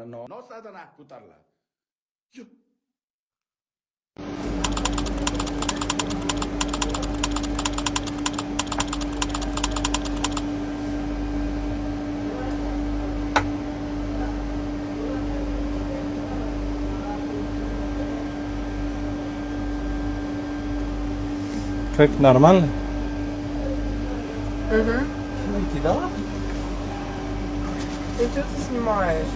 Ana nosadan ko'tarilar. Как нормально? Угу. Кидала? Ты что ты снимаешь?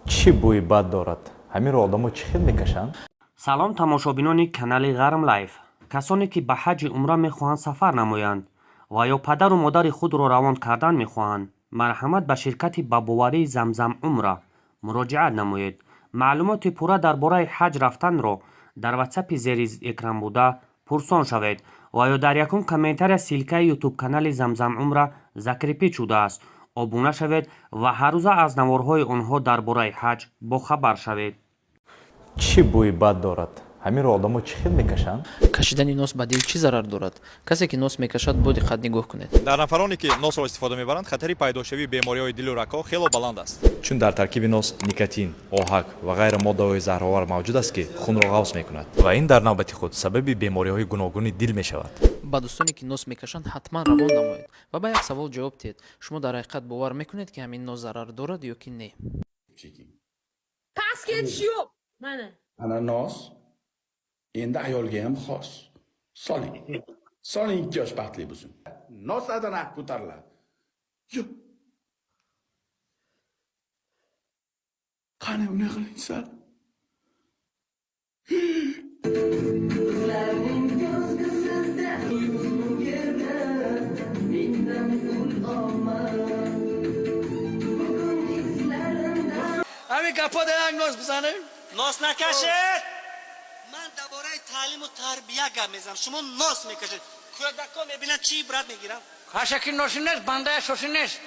چی بوی بد دارد؟ همین آدم‌ها چی خیلی میکشند؟ سلام تماشابینان کانال غرم لایف. کسانی که به حج عمره میخواهند سفر نمایند و یا پدر و مادر خود را روان کردن میخواهند، مرحمت به شرکت بابواری زمزم عمره مراجعه نمایید. معلومات پوره درباره حج رفتن را در واتساپ زیر اکران بوده پرسان شوید و یا در یکون کامنتر سیلکه یوتیوب کانال زمزم عمره ذکر پیچ شده است. ابونه شوید و هر روز از نوارهای آنها درباره حج با خبر شوید. چی بوی بد دارد؟ همین آدم‌ها چی خیلی میکشند؟ кашидани нос ба дил чӣ зарар дорад? Касе ки нос мекашад бо диққат нигоҳ кунед. дар нафароне ки носро истифода мебаранд хатари пайдошавии бемориҳои дилу рагҳо хело баланд аст, чун дар таркиби нос никотин, оҳак ва ғайра моддаҳои заҳровар мавҷуд аст ки хунро ғафз мекунад ва ин дар навбати худ сабаби бемориҳои гуногуни дил мешавад. ба дӯстоне ки нос мекашанд ҳатман равон намоед ва ба як савол ҷавоб диҳед. Шумо дар ҳақиқат бовар мекунед ки ҳамин нос зарар дорад ё ки не? Past ketish yo'q. Mana. Ana nos endi ayolga ham xos. Soling. Soling 2 yosh baxtli bo'lsin. Nosadan ko'tarilar. Qani uni qiling sal. همین گپا دارن ناز بزنه؟ ناس نکشید. من درباره تعلیم و تربیت گپ میزنم، شما ناس میکشید. کودکا میبینن چی عبرت میگیرن؟ خشکی ناشی نیست، بنده شوشی نیست.